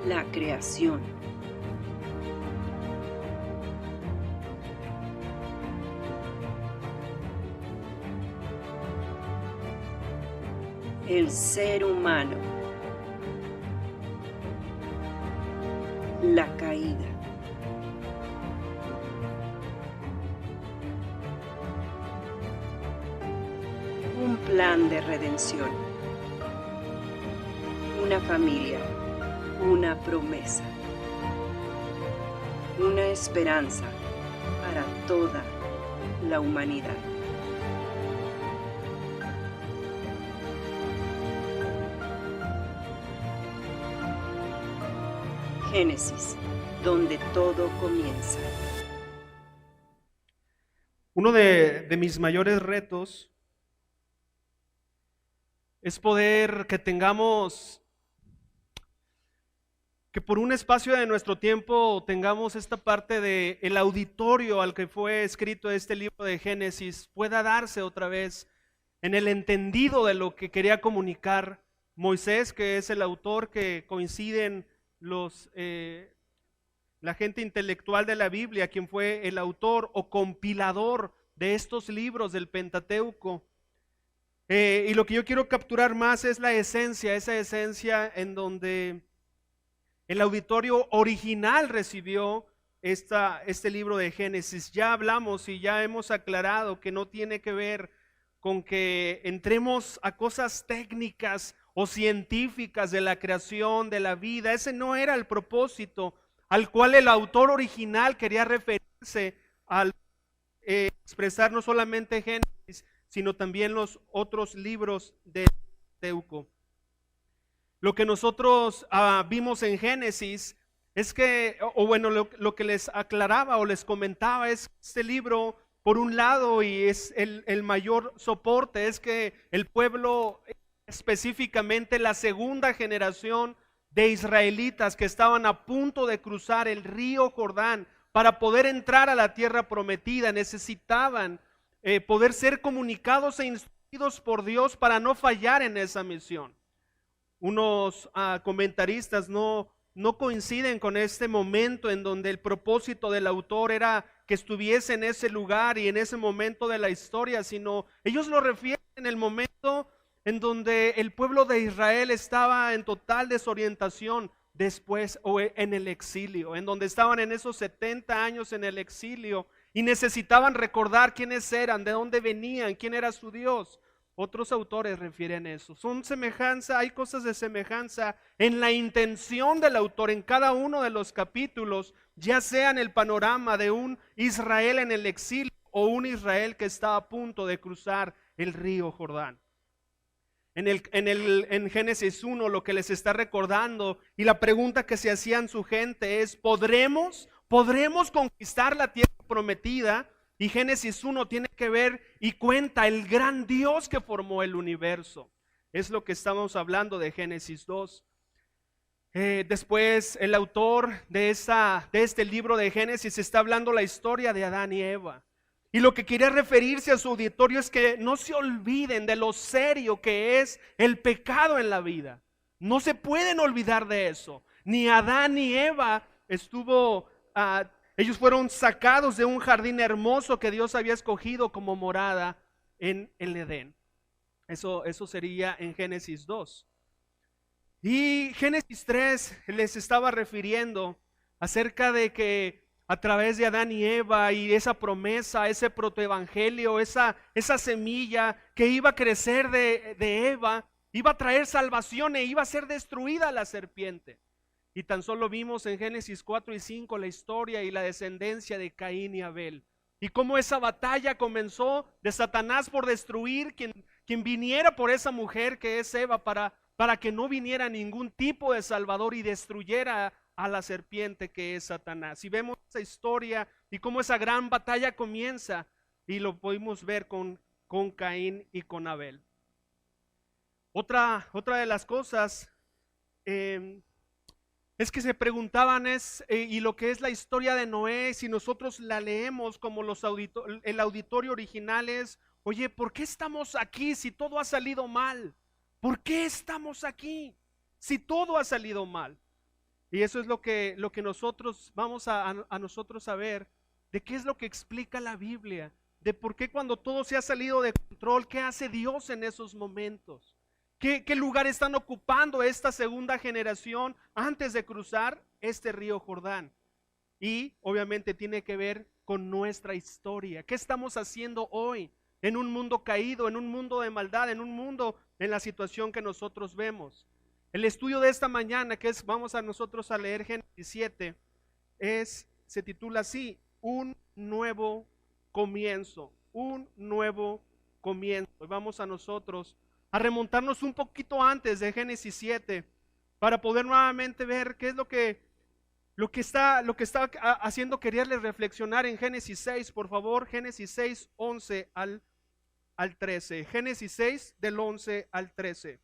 la creación. El ser humano. La caída. Un plan de redención. Una familia. Una promesa. Una esperanza para toda la humanidad. Génesis, donde todo comienza. Uno de mis mayores retos es poder que por un espacio de nuestro tiempo tengamos esta parte de el auditorio al que fue escrito este libro de Génesis pueda darse otra vez en el entendido de lo que quería comunicar Moisés, que es el autor, que coinciden la gente intelectual de la Biblia, quien fue el autor o compilador de estos libros del Pentateuco. Y lo que yo quiero capturar más es la esencia, esa esencia en donde el auditorio original recibió este libro de Génesis. Ya hablamos y ya hemos aclarado que no tiene que ver con que entremos a cosas técnicas o científicas de la creación, de la vida. Ese no era el propósito al cual el autor original quería referirse al expresar no solamente Génesis, sino también los otros libros de Pentateuco. Lo que nosotros vimos en Génesis es que, lo que les aclaraba o les comentaba es que este libro, por un lado, y es el mayor soporte, es que el pueblo, específicamente la segunda generación de israelitas que estaban a punto de cruzar el río Jordán para poder entrar a la tierra prometida, necesitaban poder ser comunicados e instruidos por Dios para no fallar en esa misión. Unos comentaristas no coinciden con este momento en donde el propósito del autor era que estuviese en ese lugar y en ese momento de la historia, sino ellos lo refieren en el momento en donde el pueblo de Israel estaba en total desorientación después o en el exilio, en donde estaban en esos 70 años en el exilio y necesitaban recordar quiénes eran, de dónde venían, quién era su Dios. Otros autores refieren eso. Son semejanza, hay cosas de semejanza en la intención del autor en cada uno de los capítulos, ya sea en el panorama de un Israel en el exilio o un Israel que está a punto de cruzar el río Jordán. En Génesis 1 lo que les está recordando y la pregunta que se hacían su gente es: ¿podremos conquistar la tierra prometida? Y Génesis 1 tiene que ver y cuenta el gran Dios que formó el universo. Es lo que estamos hablando de Génesis 2. Después el autor de este libro de Génesis está hablando la historia de Adán y Eva. Y lo que quería referirse a su auditorio es que no se olviden de lo serio que es el pecado en la vida. No se pueden olvidar de eso. Ni Adán ni Eva ellos fueron sacados de un jardín hermoso que Dios había escogido como morada en el Edén. Eso sería en Génesis 2. Y Génesis 3 les estaba refiriendo acerca de que a través de Adán y Eva y esa promesa, ese protoevangelio, esa semilla que iba a crecer de Eva, iba a traer salvación e iba a ser destruida la serpiente. Y tan solo vimos en Génesis 4 y 5 la historia y la descendencia de Caín y Abel. Y cómo esa batalla comenzó de Satanás por destruir quien viniera por esa mujer que es Eva para que no viniera ningún tipo de salvador y destruyera a la serpiente que es Satanás. Y vemos esa historia y cómo esa gran batalla comienza y lo podemos ver con Caín y con Abel. Otra de las cosas es que se preguntaban y lo que es la historia de Noé, si nosotros la leemos como el auditorio original es: oye, ¿por qué estamos aquí si todo ha salido mal? ¿Por qué estamos aquí si todo ha salido mal? Y eso es lo que nosotros vamos a nosotros a ver, de qué es lo que explica la Biblia, de por qué cuando todo se ha salido de control, qué hace Dios en esos momentos. ¿Qué lugar están ocupando esta segunda generación antes de cruzar este río Jordán? Y obviamente tiene que ver con nuestra historia. ¿Qué estamos haciendo hoy en un mundo caído, en un mundo de maldad, en un mundo en la situación que nosotros vemos? El estudio de esta mañana, que es, vamos a nosotros a leer Génesis 7, se titula así, un nuevo comienzo, un nuevo comienzo. Y vamos a nosotros a remontarnos un poquito antes de Génesis 7 para poder nuevamente ver qué es lo que está haciendo quererles reflexionar en Génesis 6, por favor, Génesis 6, 11 al 13. Génesis 6 del 11 al 13.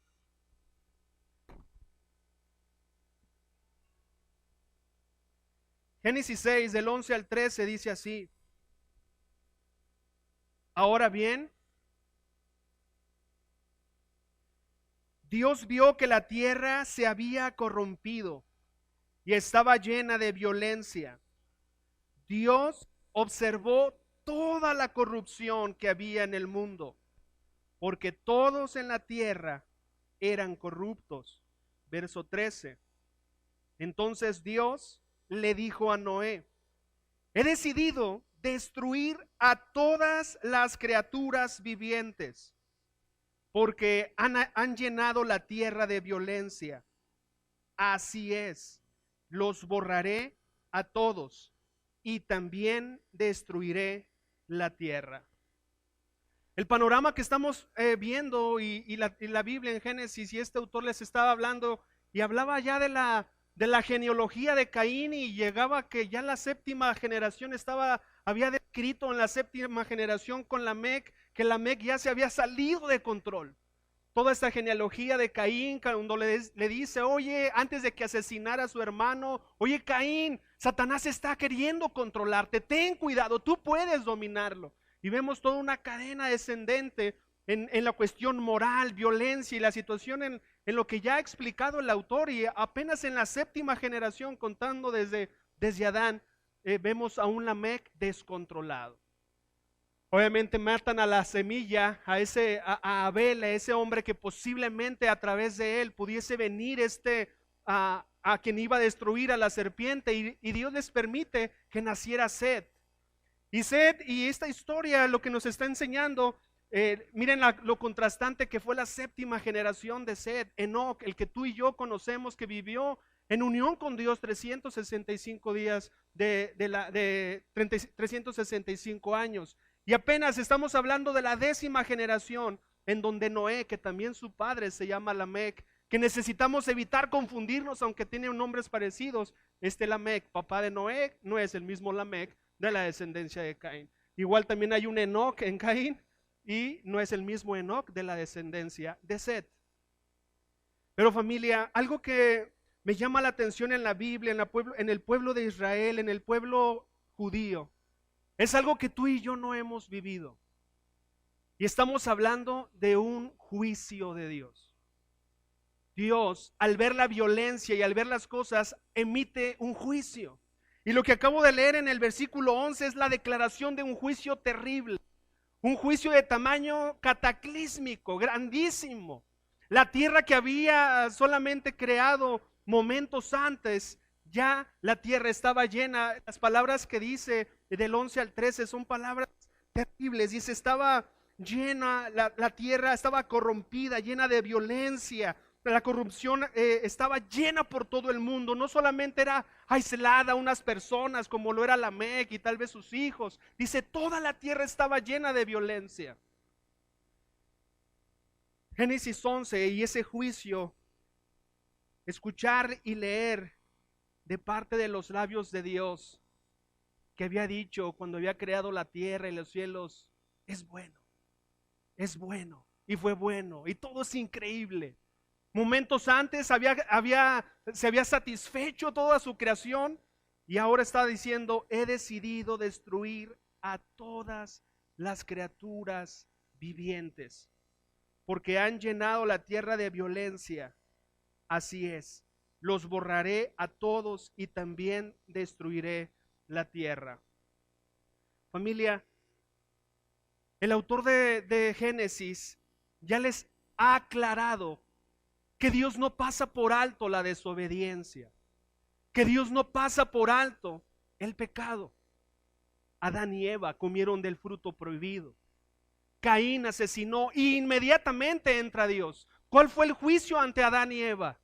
Génesis 6 del 11 al 13 dice así: ahora bien, Dios vio que la tierra se había corrompido y estaba llena de violencia. Dios observó toda la corrupción que había en el mundo, porque todos en la tierra eran corruptos. Verso 13. Entonces Dios le dijo a Noé: he decidido destruir a todas las criaturas vivientes, porque han llenado la tierra de violencia. Así es, los borraré a todos y también destruiré la tierra. El panorama que estamos viendo y la Biblia en Génesis, y este autor les estaba hablando y hablaba ya de la genealogía de Caín, y llegaba que ya la séptima generación había descrito en la séptima generación con Lamec, que Lamec ya se había salido de control. Toda esta genealogía de Caín, cuando le dice, oye, antes de que asesinara a su hermano, oye Caín, Satanás está queriendo controlarte, ten cuidado, tú puedes dominarlo. Y vemos toda una cadena descendente en la cuestión moral, violencia y la situación en lo que ya ha explicado el autor, y apenas en la séptima generación, contando desde Adán, vemos a un Lamec descontrolado. Obviamente matan a la semilla, a Abel, a ese hombre que posiblemente a través de él pudiese venir a quien iba a destruir a la serpiente, y Dios les permite que naciera Set. Y Set, y esta historia lo que nos está enseñando, miren lo contrastante que fue la séptima generación de Set, Enoc, el que tú y yo conocemos, que vivió en unión con Dios 365 días de 365 años. Y apenas estamos hablando de la décima generación, en donde Noé, que también su padre se llama Lamec, que necesitamos evitar confundirnos, aunque tienen nombres parecidos. Lamec, papá de Noé, no es el mismo Lamec de la descendencia de Caín. Igual también hay un Enoc en Caín, y no es el mismo Enoc de la descendencia de Set. Pero familia, algo que me llama la atención en la Biblia, en el pueblo de Israel, en el pueblo judío, es algo que tú y yo no hemos vivido. Y estamos hablando de un juicio de Dios. Dios, al ver la violencia y al ver las cosas, emite un juicio. Y lo que acabo de leer en el versículo 11 es la declaración de un juicio terrible. Un juicio de tamaño cataclísmico, grandísimo. La tierra que había solamente creado momentos antes, ya la tierra estaba llena. Las palabras que dice del 11 al 13 son palabras terribles. Dice, estaba llena, la tierra estaba corrompida, llena de violencia. La corrupción estaba llena por todo el mundo. No solamente era aislada a unas personas como lo era Lamec y tal vez sus hijos. Dice, toda la tierra estaba llena de violencia. Génesis 11 y ese juicio, escuchar y leer de parte de los labios de Dios, que había dicho cuando había creado la tierra y los cielos, es bueno, y fue bueno, y todo es increíble. Momentos antes se había satisfecho toda su creación, y ahora está diciendo, he decidido destruir a todas las criaturas vivientes, porque han llenado la tierra de violencia. Así es, los borraré a todos y también destruiré la tierra. Familia, el autor de Génesis ya les ha aclarado que Dios no pasa por alto la desobediencia, que Dios no pasa por alto el pecado. Adán y Eva comieron del fruto prohibido. Caín asesinó e inmediatamente entra Dios. ¿Cuál fue el juicio ante Adán y Eva?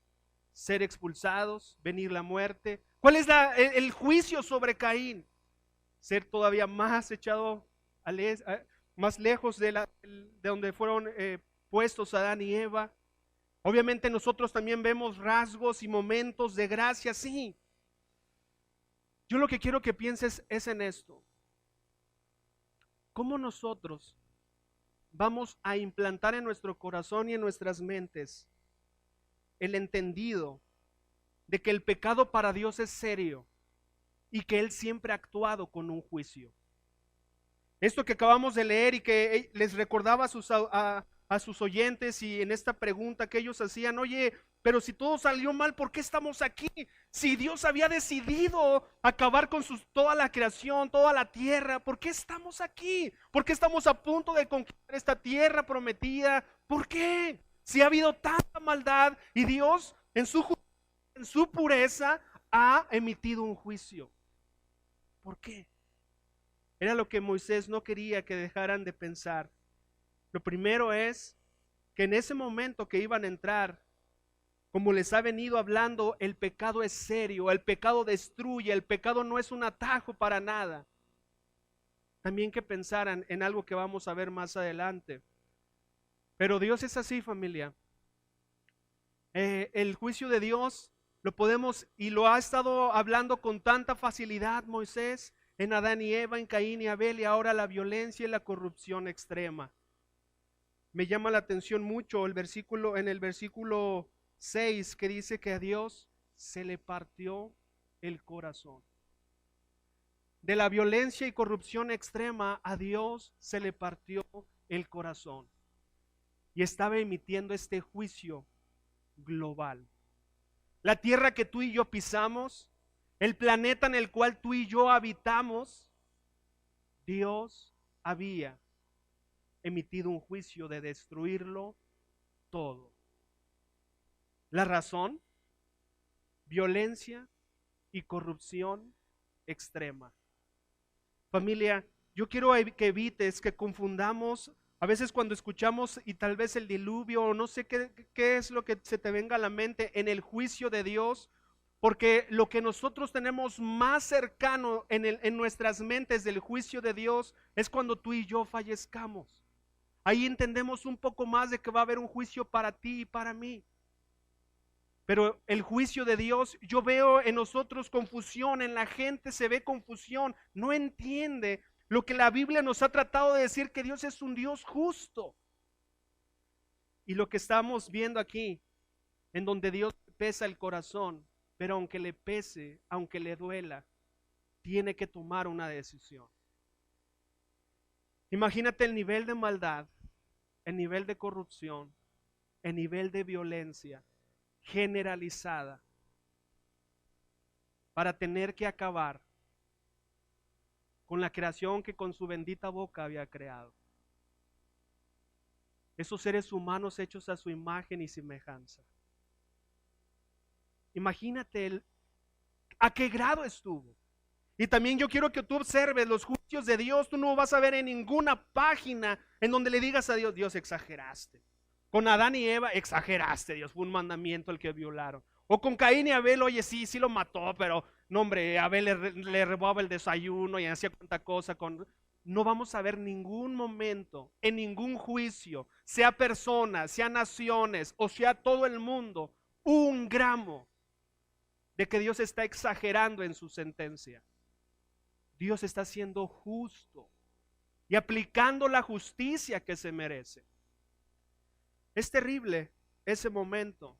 Ser expulsados, venir la muerte. ¿Cuál es el juicio sobre Caín? Ser todavía más echado más lejos de donde fueron puestos Adán y Eva. Obviamente nosotros también vemos rasgos y momentos de gracia, sí. Yo lo que quiero que pienses es en esto. ¿Cómo nosotros vamos a implantar en nuestro corazón y en nuestras mentes el entendido de que el pecado para Dios es serio y que Él siempre ha actuado con un juicio? Esto que acabamos de leer y que les recordaba a sus oyentes y en esta pregunta que ellos hacían, oye, pero si todo salió mal, ¿por qué estamos aquí? Si Dios había decidido acabar con toda la creación, toda la tierra, ¿por qué estamos aquí? ¿Por qué estamos a punto de conquistar esta tierra prometida? ¿Por qué? Si ha habido tanta maldad y Dios en su pureza ha emitido un juicio. ¿Por qué? Era lo que Moisés no quería que dejaran de pensar. Lo primero es que en ese momento que iban a entrar, como les ha venido hablando, el pecado es serio, el pecado destruye, el pecado no es un atajo para nada. También que pensaran en algo que vamos a ver más adelante. Pero Dios es así, familia. El juicio de Dios lo podemos y lo ha estado hablando con tanta facilidad Moisés en Adán y Eva, en Caín y Abel, y ahora la violencia y la corrupción extrema. Me llama la atención mucho en el versículo 6 que dice que a Dios se le partió el corazón. De la violencia y corrupción extrema a Dios se le partió el corazón y estaba emitiendo este juicio global. La tierra que tú y yo pisamos, el planeta en el cual tú y yo habitamos, Dios había emitido un juicio de destruirlo todo. La razón, violencia y corrupción extrema. Familia, yo quiero que evites que confundamos a veces cuando escuchamos y tal vez el diluvio o no sé qué es lo que se te venga a la mente en el juicio de Dios, porque lo que nosotros tenemos más cercano en nuestras mentes del juicio de Dios es cuando tú y yo fallezcamos. Ahí entendemos un poco más de que va a haber un juicio para ti y para mí. Pero el juicio de Dios, yo veo en nosotros confusión, en la gente se ve confusión, no entiende lo que la Biblia nos ha tratado de decir, que Dios es un Dios justo. Y lo que estamos viendo aquí, en donde Dios pesa el corazón, pero aunque le pese, aunque le duela, tiene que tomar una decisión. Imagínate el nivel de maldad, el nivel de corrupción, el nivel de violencia generalizada para tener que acabar con la creación que con su bendita boca había creado. Esos seres humanos hechos a su imagen y semejanza. Imagínate a qué grado estuvo. Y también yo quiero que tú observes los juicios de Dios. Tú no vas a ver en ninguna página en donde le digas a Dios, Dios, exageraste. Con Adán y Eva, exageraste, Dios, fue un mandamiento el que violaron. O con Caín y Abel, oye, sí lo mató, pero no, hombre, Abel le robaba el desayuno y hacía cuanta cosa. No vamos a ver ningún momento, en ningún juicio, sea personas, sea naciones o sea todo el mundo, un gramo de que Dios está exagerando en su sentencia. Dios está siendo justo y aplicando la justicia que se merece. Es terrible ese momento.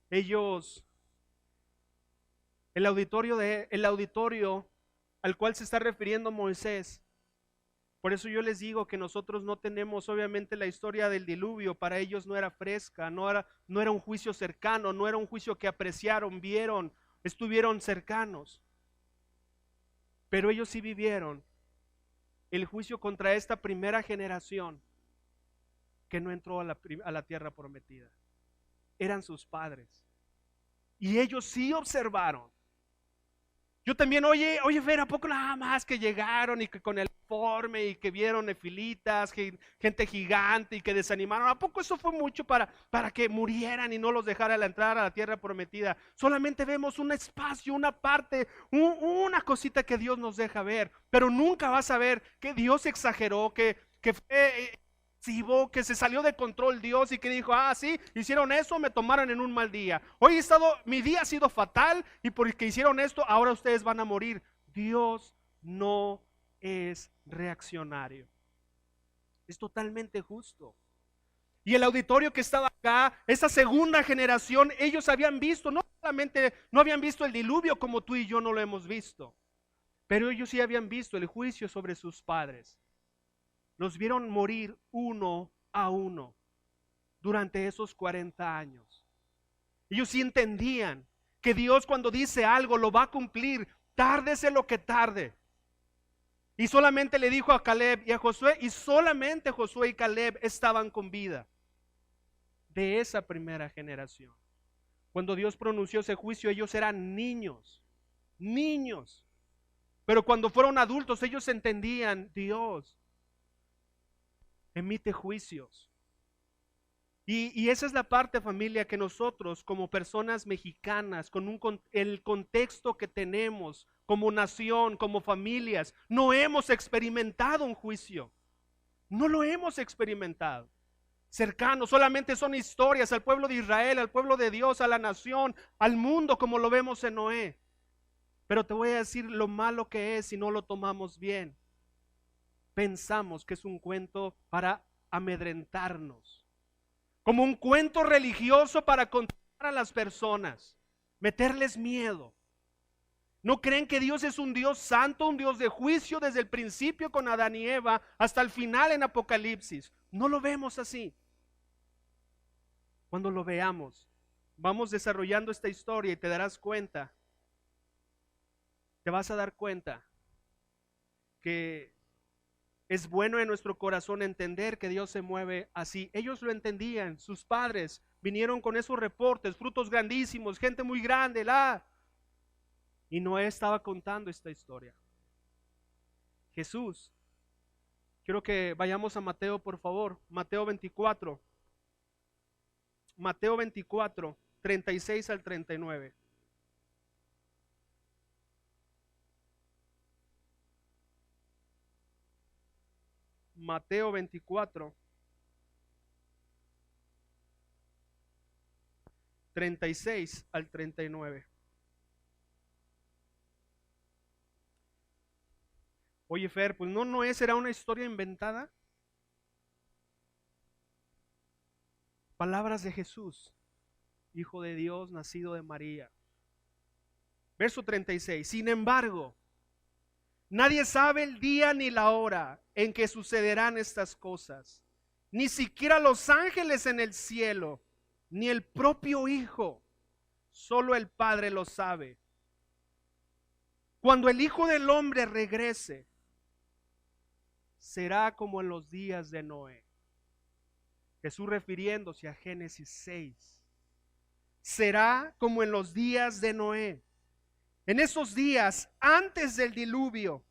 El auditorio al cual se está refiriendo Moisés, Por eso yo les digo que nosotros no tenemos obviamente la historia del diluvio. Para ellos no era fresca, no era un juicio cercano, no era un juicio que apreciaron, vieron, estuvieron cercanos. Pero ellos sí vivieron el juicio contra esta primera generación que no entró a la tierra prometida. Eran sus padres. Y ellos sí observaron. Yo también, oye, Fer, ¿a poco nada más que llegaron y que con el informe y que vieron nefilitas, gente gigante y que desanimaron? ¿A poco eso fue mucho para que murieran y no los dejara entrar a la tierra prometida? Solamente vemos un espacio, una parte, una cosita que Dios nos deja ver, pero nunca vas a ver que Dios exageró, que fue que se salió de control Dios y que dijo, sí, hicieron eso, me tomaron en un mal día. Hoy mi día ha sido fatal y porque hicieron esto, ahora ustedes van a morir. Dios no es reaccionario. Es totalmente justo. Y el auditorio que estaba acá, esa segunda generación, ellos habían visto, no solamente no habían visto el diluvio como tú y yo no lo hemos visto, pero ellos sí habían visto el juicio sobre sus padres. Los vieron morir uno a uno durante esos 40 años. Ellos sí entendían que Dios cuando dice algo lo va a cumplir, tárdese lo que tarde. Y solamente le dijo a Caleb y a Josué, y solamente Josué y Caleb estaban con vida de esa primera generación. Cuando Dios pronunció ese juicio, ellos eran niños. Pero cuando fueron adultos, ellos entendían, Dios emite juicios. Y esa es la parte, familia, que nosotros como personas mexicanas, con el contexto que tenemos como nación, como familias, no hemos experimentado un juicio. No lo hemos experimentado. Cercano, solamente son historias al pueblo de Israel, al pueblo de Dios, a la nación, al mundo, como lo vemos en Noé. Pero te voy a decir lo malo que es si no lo tomamos bien. Pensamos que es un cuento para amedrentarnos, como un cuento religioso para controlar a las personas, meterles miedo. ¿No creen que Dios es un Dios santo, un Dios de juicio desde el principio con Adán y Eva hasta el final en Apocalipsis? No lo vemos así. Cuando lo veamos, vamos desarrollando esta historia y te darás cuenta, te vas a dar cuenta que es bueno en nuestro corazón entender que Dios se mueve así. Ellos lo entendían, sus padres vinieron con esos reportes, frutos grandísimos, gente muy grande, y Noé estaba contando esta historia. Jesús, quiero que vayamos a Mateo, por favor, Mateo 24, 36 al 39. Mateo 24, 36 al 39. Oye, Fer, pues no será una historia inventada. Palabras de Jesús, Hijo de Dios, nacido de María. Verso 36. Sin embargo, nadie sabe el día ni la hora en que sucederán estas cosas, ni siquiera los ángeles en el cielo, ni el propio Hijo, solo el Padre lo sabe. Cuando el Hijo del Hombre regrese, será como en los días de Noé. Jesús refiriéndose a Génesis 6. Será como en los días de Noé. En esos días, antes del diluvio,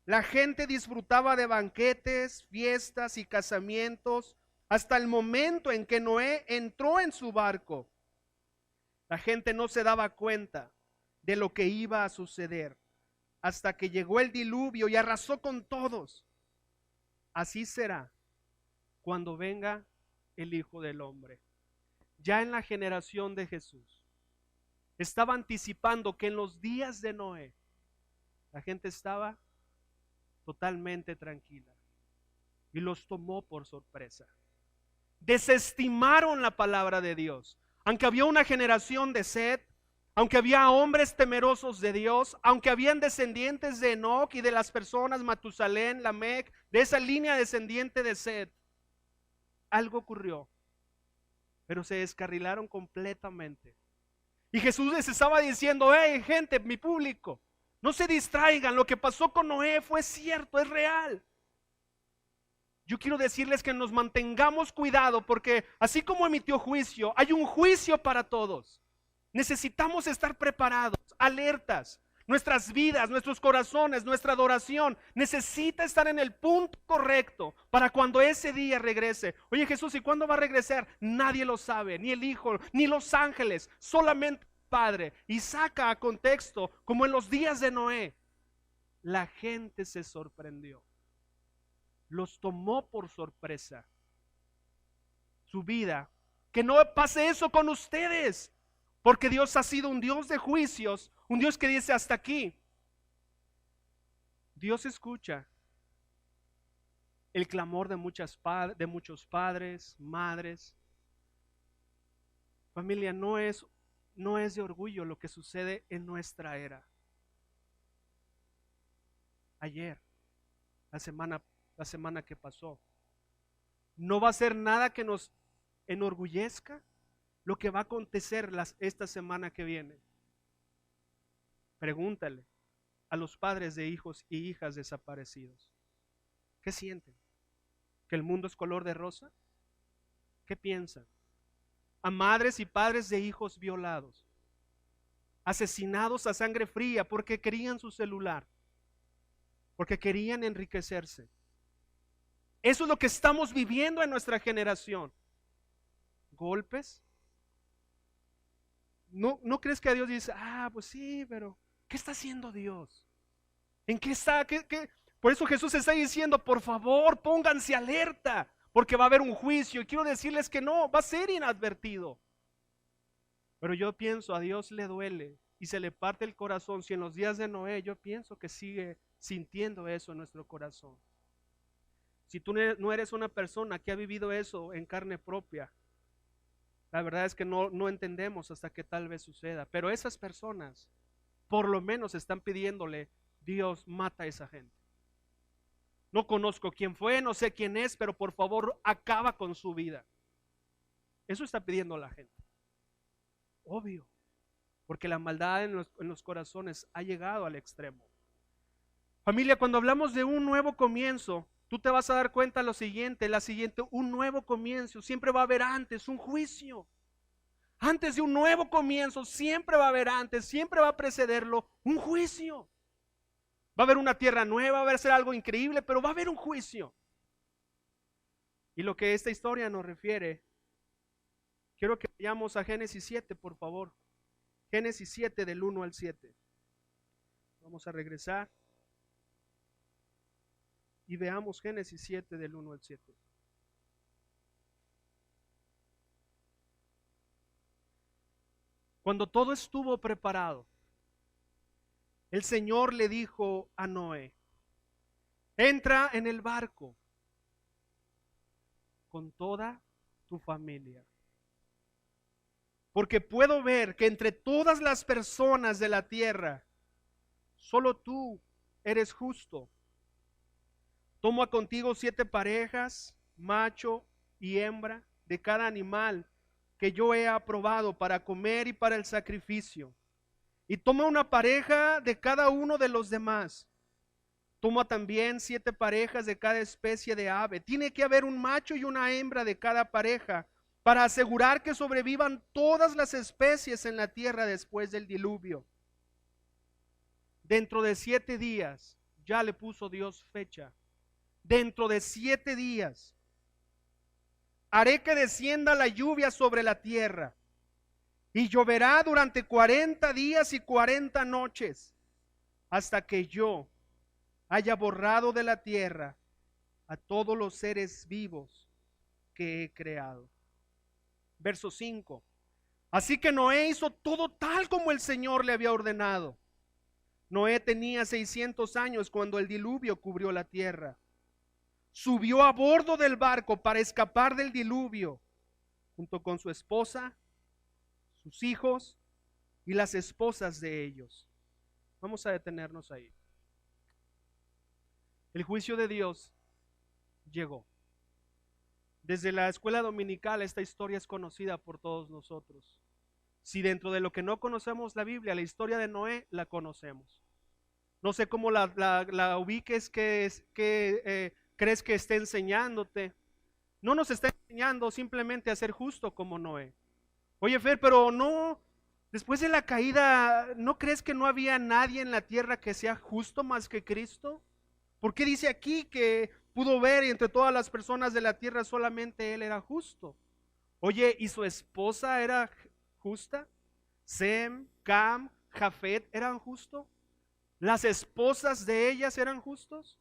la gente disfrutaba de banquetes, fiestas y casamientos hasta el momento en que Noé entró en su barco. La gente no se daba cuenta de lo que iba a suceder hasta que llegó el diluvio y arrasó con todos. Así será cuando venga el Hijo del Hombre. Ya en la generación de Jesús estaba anticipando que en los días de Noé la gente estaba totalmente tranquila y los tomó por sorpresa. Desestimaron la palabra de Dios. Aunque había una generación de Set, aunque había hombres temerosos de Dios, aunque habían descendientes de Enoc y de las personas Matusalén, Lamec, de esa línea descendiente de Set, algo ocurrió, pero se descarrilaron completamente. Y Jesús les estaba diciendo: hey, gente, mi público, no se distraigan, lo que pasó con Noé fue cierto, es real. Yo quiero decirles que nos mantengamos cuidado, porque así como emitió juicio, hay un juicio para todos. Necesitamos estar preparados, alertas. Nuestras vidas, nuestros corazones, nuestra adoración necesita estar en el punto correcto para cuando ese día regrese. Oye, Jesús, ¿y cuándo va a regresar? Nadie lo sabe, ni el Hijo, ni los ángeles, solamente el Padre. Y saca a contexto, como en los días de Noé, la gente se sorprendió. Los tomó por sorpresa su vida. Que no pase eso con ustedes, porque Dios ha sido un Dios de juicios, un Dios que dice: hasta aquí. Dios escucha el clamor de muchos padres, madres. Familia, no es de orgullo lo que sucede en nuestra era. Ayer, la semana que pasó, no va a ser nada que nos enorgullezca lo que va a acontecer esta semana que viene. Pregúntale a los padres de hijos y hijas desaparecidos: ¿qué sienten? ¿Que el mundo es color de rosa? ¿Qué piensan? A madres y padres de hijos violados, asesinados a sangre fría porque querían su celular, porque querían enriquecerse. Eso es lo que estamos viviendo en nuestra generación. Golpes. ¿No crees que a Dios dice: pues sí, pero ¿qué está haciendo Dios? ¿En qué está? Por eso Jesús está diciendo: por favor, pónganse alerta, porque va a haber un juicio. Y quiero decirles que no, va a ser inadvertido. Pero yo pienso, a Dios le duele y se le parte el corazón. Si en los días de Noé, yo pienso que sigue sintiendo eso en nuestro corazón. Si tú no eres una persona que ha vivido eso en carne propia, la verdad es que no entendemos hasta que tal vez suceda. Pero esas personas por lo menos están pidiéndole: Dios, mata a esa gente. No conozco quién fue, no sé quién es, pero por favor acaba con su vida. Eso está pidiendo la gente. Obvio, porque la maldad en los corazones ha llegado al extremo. Familia, cuando hablamos de un nuevo comienzo, tú te vas a dar cuenta lo siguiente, un nuevo comienzo, siempre va a haber antes un juicio. Antes de un nuevo comienzo, siempre va a haber antes, siempre va a precederlo un juicio. Va a haber una tierra nueva, va a ser algo increíble, pero va a haber un juicio. Y lo que esta historia nos refiere, quiero que vayamos a Génesis 7, por favor. Génesis 7 del 1 al 7. Vamos a regresar y veamos Génesis 7 del 1 al 7. Cuando todo estuvo preparado, el Señor le dijo a Noé: entra en el barco con toda tu familia, porque puedo ver que entre todas las personas de la tierra, solo tú eres justo. Toma contigo 7 parejas, macho y hembra, de cada animal que yo he aprobado para comer y para el sacrificio. Y toma una pareja de cada uno de los demás. Toma también 7 parejas de cada especie de ave. Tiene que haber un macho y una hembra de cada pareja para asegurar que sobrevivan todas las especies en la tierra después del diluvio. Dentro de 7 días, ya le puso Dios fecha. Dentro de 7 días haré que descienda la lluvia sobre la tierra, y lloverá durante 40 días y 40 noches, hasta que yo haya borrado de la tierra a todos los seres vivos que he creado. Verso 5. Así que Noé hizo todo tal como el Señor le había ordenado. Noé tenía 600 años cuando el diluvio cubrió la tierra. Subió a bordo del barco para escapar del diluvio, junto con su esposa, sus hijos y las esposas de ellos. Vamos a detenernos ahí. El juicio de Dios llegó. Desde la escuela dominical esta historia es conocida por todos nosotros. Si dentro de lo que no conocemos la Biblia, la historia de Noé la conocemos. No sé cómo la ubiques, que crees que esté enseñándote. No nos está enseñando simplemente a ser justo como Noé. Oye, Fer, pero no, después de la caída, ¿no crees que no había nadie en la tierra que sea justo más que Cristo? ¿Por qué dice aquí que pudo ver y entre todas las personas de la tierra solamente él era justo? Oye, ¿y su esposa era justa? Sem, Cam, Jafet eran justos. ¿Las esposas de ellas eran justos?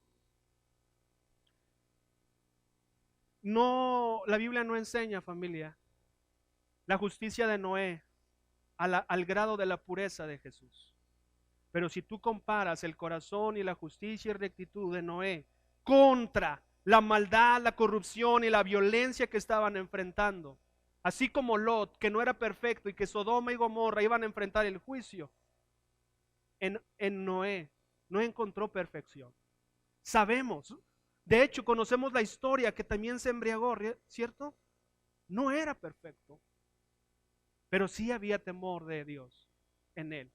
No, la Biblia no enseña, familia, la justicia de Noé al grado de la pureza de Jesús. Pero si tú comparas el corazón y la justicia y rectitud de Noé contra la maldad, la corrupción y la violencia que estaban enfrentando, así como Lot, que no era perfecto, y que Sodoma y Gomorra iban a enfrentar el juicio, en Noé no encontró perfección. Sabemos, de hecho conocemos la historia, que también se embriagó, ¿cierto? No era perfecto, pero sí había temor de Dios en él.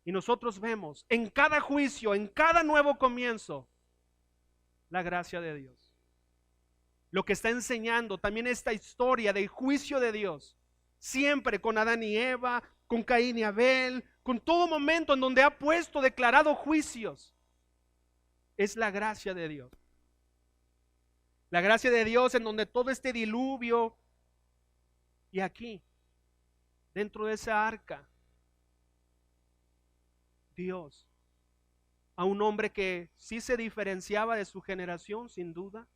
Y nosotros vemos en cada juicio, en cada nuevo comienzo, la gracia de Dios. Lo que está enseñando también esta historia del juicio de Dios, siempre con Adán y Eva, con Caín y Abel, con todo momento en donde ha puesto, declarado juicios, es la gracia de Dios. La gracia de Dios en donde todo este diluvio, y aquí, dentro de esa arca, Dios, a un hombre que sí se diferenciaba de su generación, sin duda,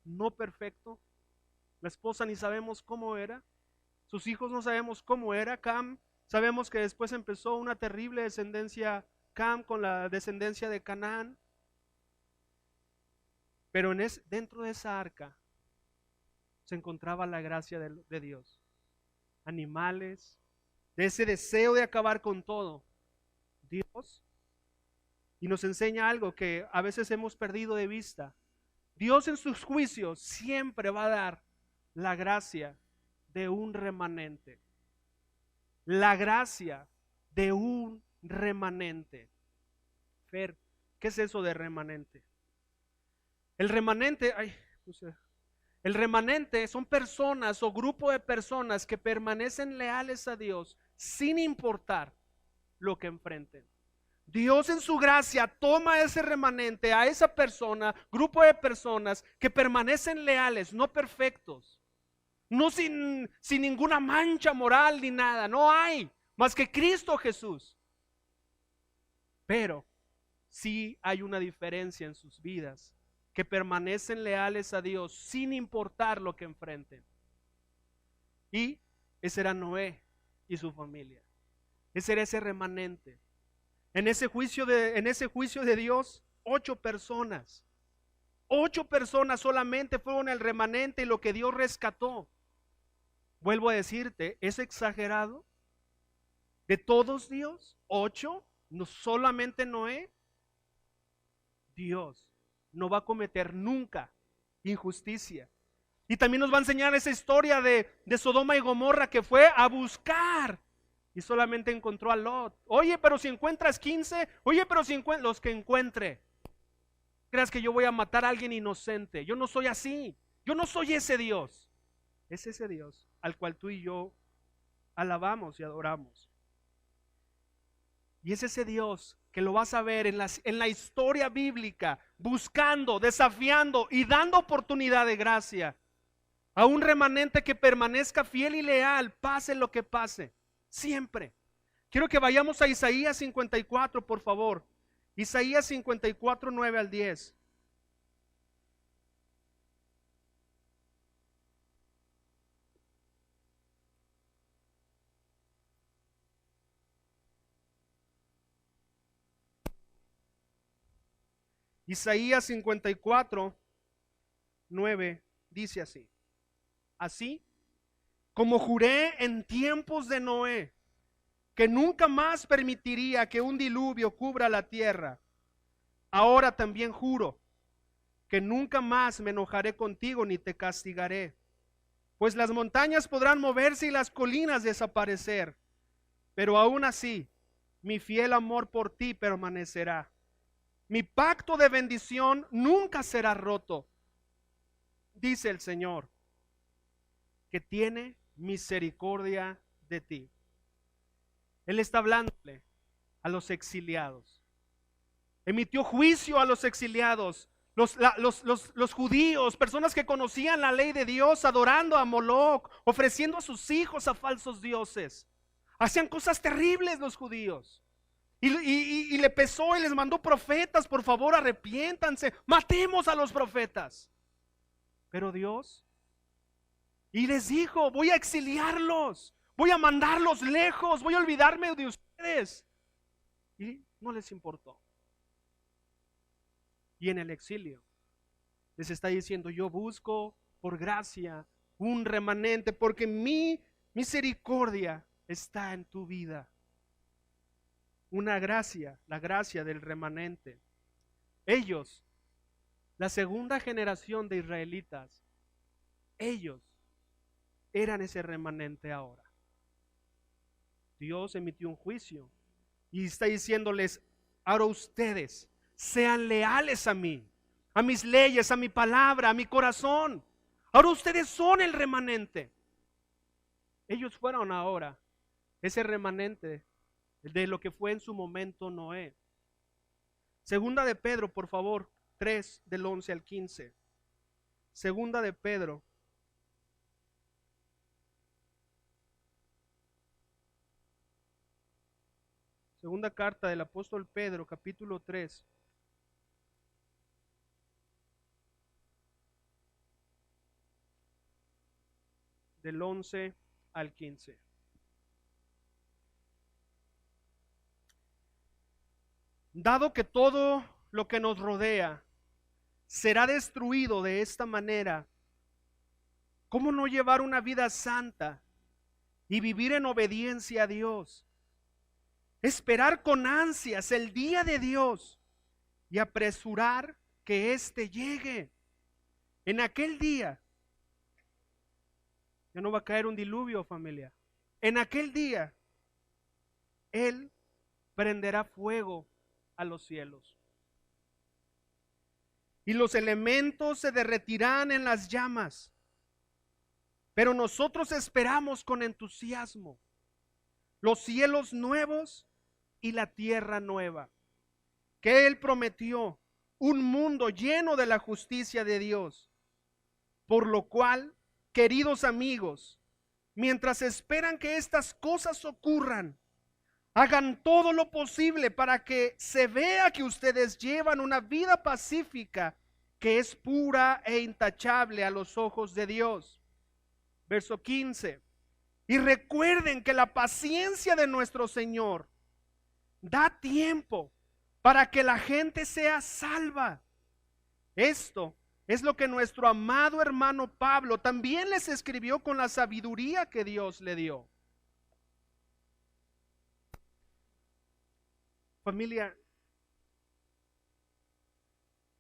no perfecto. La esposa ni sabemos cómo era, sus hijos no sabemos cómo era. Cam, sabemos que después empezó una terrible descendencia, Cam con la descendencia de Canaán. Pero dentro de esa arca se encontraba la gracia de Dios. Animales, de ese deseo de acabar con todo. Dios, y nos enseña algo que a veces hemos perdido de vista. Dios en sus juicios siempre va a dar la gracia de un remanente. La gracia de un remanente. Fer, ¿qué es eso de remanente? El remanente, el remanente son personas o grupo de personas que permanecen leales a Dios sin importar lo que enfrenten. Dios en su gracia toma ese remanente, a esa persona, grupo de personas que permanecen leales, no perfectos, no sin ninguna mancha moral ni nada, no hay más que Cristo Jesús. Pero sí hay una diferencia en sus vidas, que permanecen leales a Dios sin importar lo que enfrenten. Y ese era Noé y su familia. Ese era ese remanente. En ese juicio de Dios, 8 personas solamente fueron el remanente y lo que Dios rescató. Vuelvo a decirte, ¿es exagerado? ¿De todos Dios? 8, no solamente Noé. Dios no va a cometer nunca injusticia. Y también nos va a enseñar esa historia de Sodoma y Gomorra, que fue a buscar y solamente encontró a Lot. Oye, pero si encuentras 15, oye, pero si los que encuentre. ¿Creas que yo voy a matar a alguien inocente? Yo no soy así. Yo no soy ese Dios. Es ese Dios al cual tú y yo alabamos y adoramos. Y es ese Dios que lo vas a ver en la historia bíblica, buscando, desafiando y dando oportunidad de gracia a un remanente que permanezca fiel y leal, pase lo que pase, siempre. Quiero que vayamos a Isaías 54, por favor. Isaías 54, 9 al 10. Isaías 54, 9 dice así: así como juré en tiempos de Noé que nunca más permitiría que un diluvio cubra la tierra, ahora también juro que nunca más me enojaré contigo ni te castigaré, pues las montañas podrán moverse y las colinas desaparecer, pero aún así mi fiel amor por ti permanecerá. Mi pacto de bendición nunca será roto, dice el Señor, que tiene misericordia de ti. Él está hablándole a los exiliados. Emitió juicio a los exiliados, los judíos, personas que conocían la ley de Dios, adorando a Moloc, ofreciendo a sus hijos a falsos dioses. Hacían cosas terribles los judíos. Y le pesó y les mandó profetas: por favor, arrepiéntanse, matemos a los profetas. Pero Dios, y les dijo: voy a exiliarlos, voy a mandarlos lejos, voy a olvidarme de ustedes. Y no les importó. Y en el exilio les está diciendo: yo busco por gracia un remanente, porque mi misericordia está en tu vida. Una gracia, la gracia del remanente. Ellos, la segunda generación de israelitas, ellos eran ese remanente ahora. Dios emitió un juicio y está diciéndoles: ahora ustedes sean leales a mí, a mis leyes, a mi palabra, a mi corazón. Ahora ustedes son el remanente. Ellos fueron ahora ese remanente de lo que fue en su momento Noé. Segunda de Pedro, por favor, 3 del 11 al 15. Segunda de Pedro. Segunda carta del apóstol Pedro, capítulo 3. Del 11 al 15. Dado que todo lo que nos rodea será destruido de esta manera, ¿cómo no llevar una vida santa y vivir en obediencia a Dios? Esperar con ansias el día de Dios y apresurar que éste llegue. En aquel día ya no va a caer un diluvio, familia. En aquel día Él prenderá fuego a los cielos y los elementos se derretirán en las llamas. Pero nosotros esperamos con entusiasmo los cielos nuevos y la tierra nueva, que Él prometió, un mundo lleno de la justicia de Dios. Por lo cual, queridos amigos, mientras esperan que estas cosas ocurran, hagan todo lo posible para que se vea que ustedes llevan una vida pacífica que es pura e intachable a los ojos de Dios. Verso 15. Y recuerden que la paciencia de nuestro Señor da tiempo para que la gente sea salva. Esto es lo que nuestro amado hermano Pablo también les escribió con la sabiduría que Dios le dio. Familia,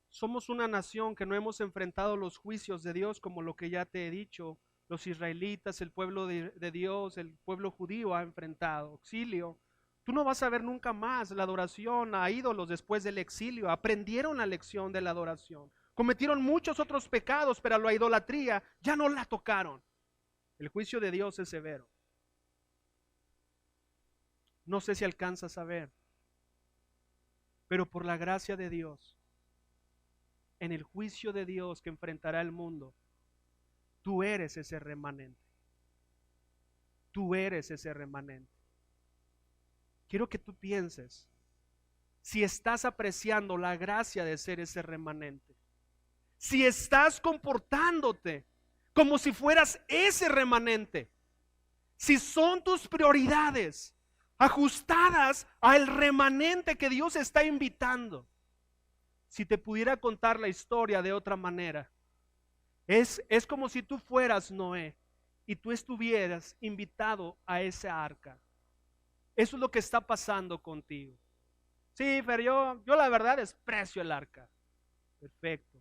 somos una nación que no hemos enfrentado los juicios de Dios como lo que ya te he dicho. Los israelitas, el pueblo de Dios, el pueblo judío ha enfrentado exilio. Tú no vas a ver nunca más la adoración a ídolos después del exilio. Aprendieron la lección de la adoración. Cometieron muchos otros pecados, pero la idolatría ya no la tocaron. El juicio de Dios es severo. No sé si alcanzas a ver, pero por la gracia de Dios, en el juicio de Dios que enfrentará el mundo, tú eres ese remanente. Tú eres ese remanente. Quiero que tú pienses si estás apreciando la gracia de ser ese remanente. Si estás comportándote como si fueras ese remanente. Si son tus prioridades ajustadas al remanente que Dios está invitando. Si te pudiera contar la historia de otra manera, es como si tú fueras Noé y tú estuvieras invitado a esa arca. Eso es lo que está pasando contigo. Sí, Fer, yo la verdad desprecio el arca. Perfecto.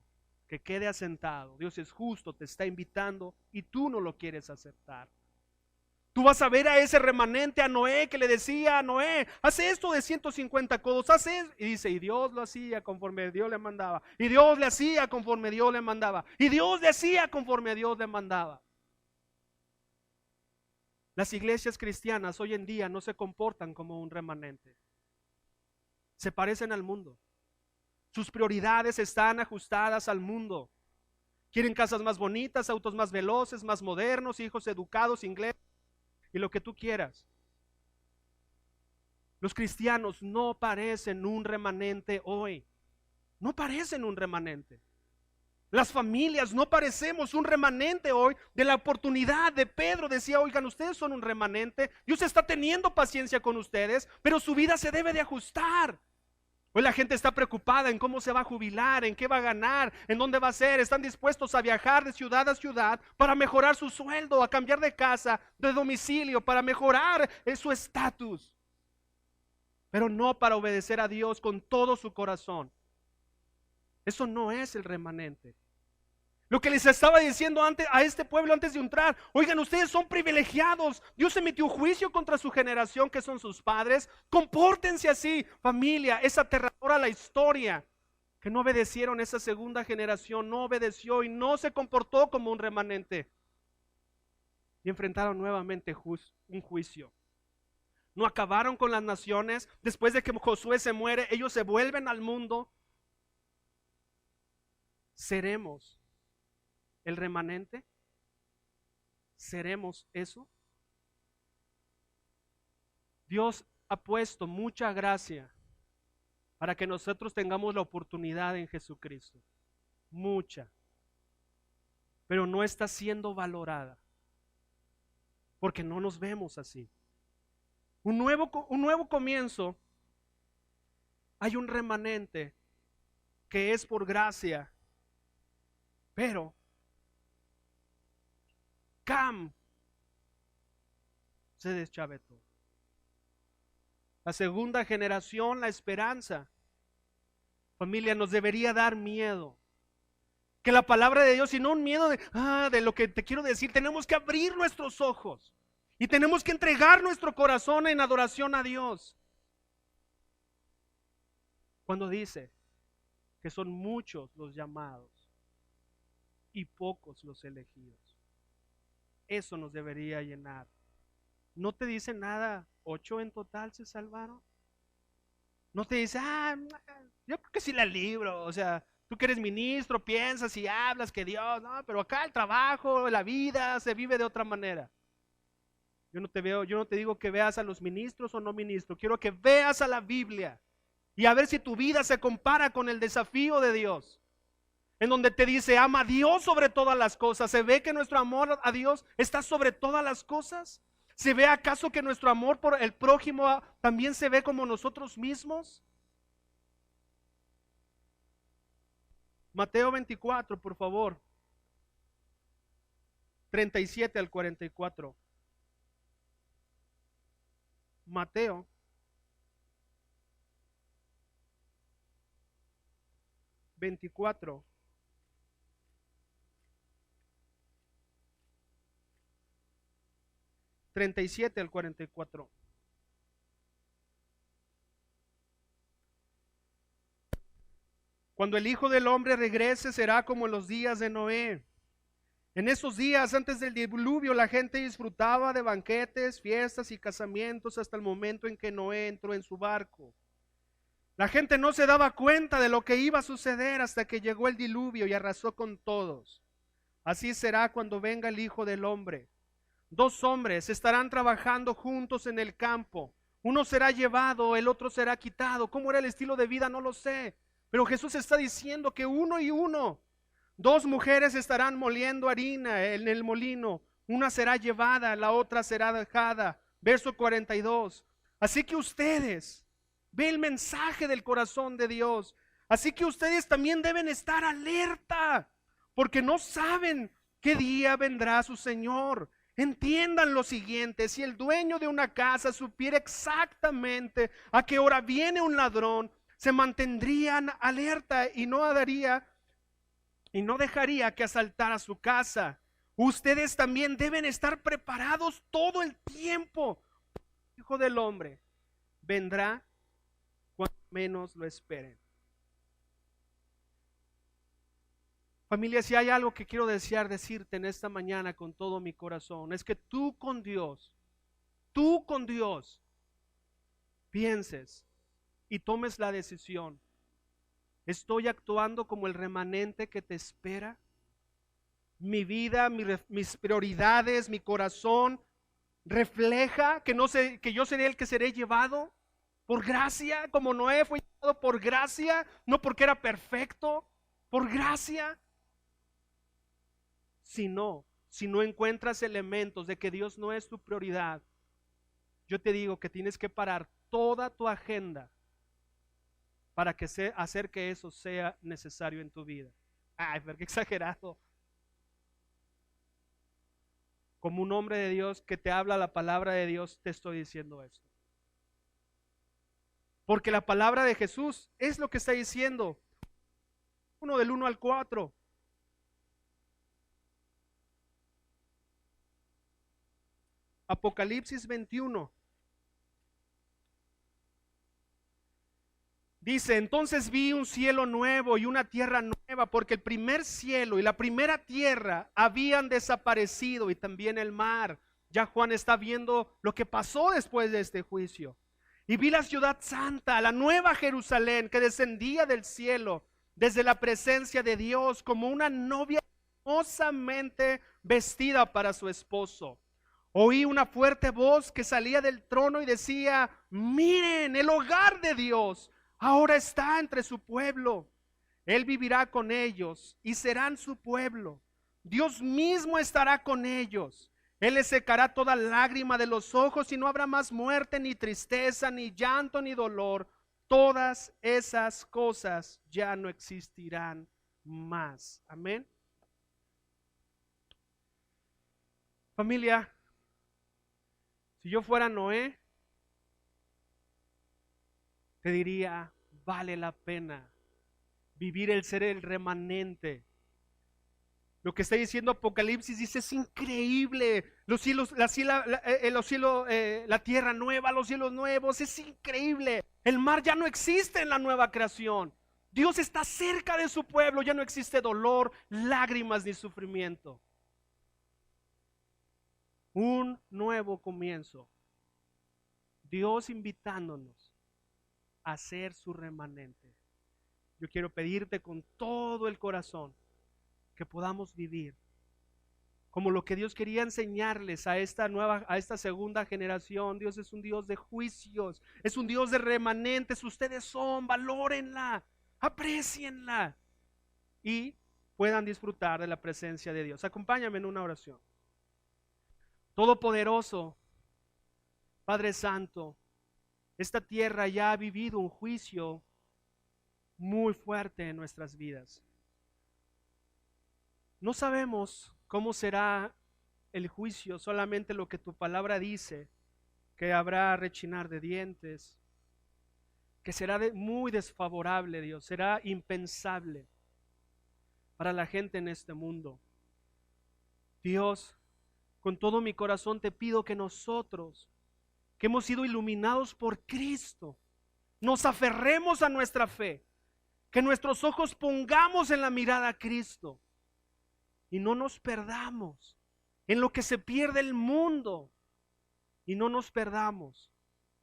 Que quede asentado. Dios es justo, te está invitando y tú no lo quieres aceptar. Tú vas a ver a ese remanente, a Noé, que le decía a Noé, hace esto de 150 codos, hace eso. Y dice, y Dios lo hacía conforme Dios le mandaba. Y Dios le hacía conforme Dios le mandaba. Y Dios le hacía conforme Dios le mandaba. Las iglesias cristianas hoy en día no se comportan como un remanente. Se parecen al mundo. Sus prioridades están ajustadas al mundo. Quieren casas más bonitas, autos más veloces, más modernos, hijos educados, inglés y lo que tú quieras. Los cristianos no parecen un remanente hoy. No parecen un remanente. Las familias no parecemos un remanente hoy de la oportunidad de Pedro. Decía, oigan, ustedes son un remanente. Dios está teniendo paciencia con ustedes, pero su vida se debe de ajustar. Hoy la gente está preocupada en cómo se va a jubilar, en qué va a ganar, en dónde va a ser. Están dispuestos a viajar de ciudad a ciudad para mejorar su sueldo, a cambiar de casa, de domicilio, para mejorar su estatus. Pero no para obedecer a Dios con todo su corazón. Eso no es el remanente. Lo que les estaba diciendo antes a este pueblo antes de entrar, oigan, ustedes son privilegiados. Dios emitió juicio contra su generación, que son sus padres. Compórtense así, familia. Es aterradora la historia, que no obedecieron. Esa segunda generación no obedeció y no se comportó como un remanente. Y enfrentaron nuevamente un juicio. No acabaron con las naciones. Después de que Josué se muere, ellos se vuelven al mundo. ¿Seremos el remanente? ¿Seremos eso? Dios ha puesto mucha gracia para que nosotros tengamos la oportunidad en Jesucristo. Mucha. Pero no está siendo valorada. Porque no nos vemos así. Un nuevo comienzo. Hay un remanente que es por gracia. Pero Cam se deschavetó. La segunda generación, la esperanza. Familia, nos debería dar miedo. Que la palabra de Dios, y no un miedo de lo que te quiero decir, tenemos que abrir nuestros ojos y tenemos que entregar nuestro corazón en adoración a Dios. Cuando dice que son muchos los llamados y pocos los elegidos. Eso nos debería llenar. No te dice nada, 8 en total se salvaron. No te dice, yo creo que sí la libro. O sea, tú que eres ministro, piensas y hablas que Dios, no, pero acá el trabajo, la vida se vive de otra manera. Yo no te digo que veas a los ministros o no ministros, quiero que veas a la Biblia y a ver si tu vida se compara con el desafío de Dios. En donde te dice, ama a Dios sobre todas las cosas. ¿Se ve que nuestro amor a Dios está sobre todas las cosas? ¿Se ve acaso que nuestro amor por el prójimo también se ve como nosotros mismos? Mateo 24, por favor. 37 al 44. Mateo 24. 37 al 44. Cuando el Hijo del Hombre regrese será como en los días de Noé. En esos días antes del diluvio la gente disfrutaba de banquetes, fiestas y casamientos hasta el momento en que Noé entró en su barco. La gente no se daba cuenta de lo que iba a suceder hasta que llegó el diluvio y arrasó con todos. Así será cuando venga el Hijo del Hombre. 2 hombres estarán trabajando juntos en el campo. Uno será llevado, el otro será quitado. ¿Cómo era el estilo de vida? No lo sé. Pero Jesús está diciendo que uno y uno. 2 mujeres estarán moliendo harina en el molino. Una será llevada, la otra será dejada. Verso 42. Así que ustedes, ve el mensaje del corazón de Dios. Así que ustedes también deben estar alerta, porque no saben qué día vendrá su Señor. Entiendan lo siguiente: si el dueño de una casa supiera exactamente a qué hora viene un ladrón, se mantendrían alerta y no dejaría que asaltara su casa. Ustedes también deben estar preparados todo el tiempo. Hijo del hombre vendrá cuando menos lo esperen. Familia, si hay algo que quiero decirte en esta mañana con todo mi corazón, es que tú con Dios, pienses y tomes la decisión: ¿estoy actuando como el remanente que te espera? Mi vida, mis prioridades, mi corazón refleja que yo seré el que seré llevado por gracia, como Noé fue llevado por gracia, no porque era perfecto, por gracia. Si no encuentras elementos de que Dios no es tu prioridad, yo te digo que tienes que parar toda tu agenda para hacer que eso sea necesario en tu vida. Ay, pero qué exagerado. Como un hombre de Dios que te habla la palabra de Dios, te estoy diciendo esto. Porque la palabra de Jesús es lo que está diciendo. Del 1 al 4. Apocalipsis 21. Dice: entonces vi un cielo nuevo y una tierra nueva, porque el primer cielo y la primera tierra habían desaparecido, y también el mar. Ya Juan está viendo lo que pasó después de este juicio. Y vi la ciudad santa, la nueva Jerusalén, que descendía del cielo desde la presencia de Dios, como una novia hermosamente vestida para su esposo. Oí una fuerte voz que salía del trono y decía: miren, el hogar de Dios ahora está entre su pueblo. Él vivirá con ellos y serán su pueblo. Dios mismo estará con ellos. Él les secará toda lágrima de los ojos, y no habrá más muerte, ni tristeza, ni llanto, ni dolor. Todas esas cosas ya no existirán más. Amén. Familia, si yo fuera Noé, te diría: vale la pena vivir el ser el remanente. Lo que está diciendo Apocalipsis dice: es increíble. Los cielos, la tierra nueva, los cielos nuevos, es increíble. El mar ya no existe en la nueva creación. Dios está cerca de su pueblo, ya no existe dolor, lágrimas ni sufrimiento. Un nuevo comienzo. Dios invitándonos a ser su remanente. Yo quiero pedirte con todo el corazón que podamos vivir como lo que Dios quería enseñarles a esta segunda generación. Dios es un Dios de juicios, es un Dios de remanentes. Ustedes valórenla, aprécienla y puedan disfrutar de la presencia de Dios. Acompáñame en una oración. Todopoderoso, Padre Santo, esta tierra ya ha vivido un juicio muy fuerte en nuestras vidas. No sabemos cómo será el juicio, solamente lo que tu palabra dice, que habrá rechinar de dientes, que será muy desfavorable, Dios, será impensable para la gente en este mundo. Dios, con todo mi corazón te pido que nosotros, que hemos sido iluminados por Cristo, nos aferremos a nuestra fe, que nuestros ojos pongamos en la mirada a Cristo y no nos perdamos en lo que se pierde el mundo, y no nos perdamos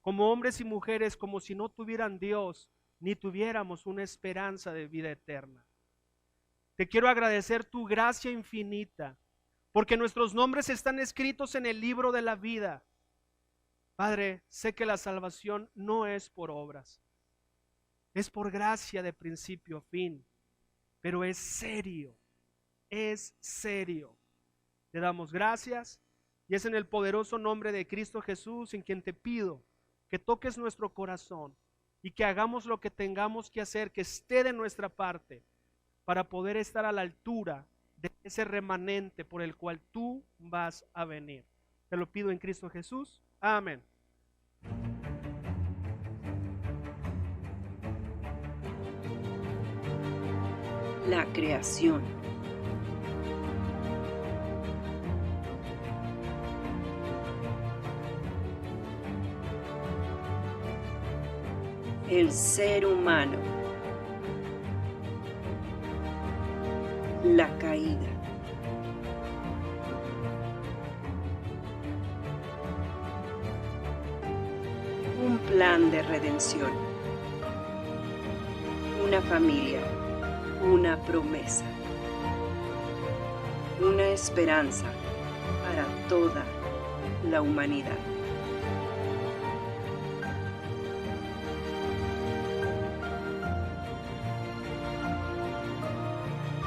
como hombres y mujeres como si no tuvieran Dios ni tuviéramos una esperanza de vida eterna. Te quiero agradecer tu gracia infinita, porque nuestros nombres están escritos en el libro de la vida. Padre, sé que la salvación no es por obras, es por gracia de principio a fin, pero es serio, es serio. Te damos gracias, y es en el poderoso nombre de Cristo Jesús en quien te pido que toques nuestro corazón y que hagamos lo que tengamos que hacer, que esté de nuestra parte, para poder estar a la altura de ese remanente por el cual tú vas a venir. Te lo pido en Cristo Jesús. Amén. La creación. El ser humano. La caída. Un plan de redención. Una familia. Una promesa. Una esperanza para toda la humanidad.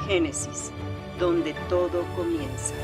Génesis, donde todo comienza.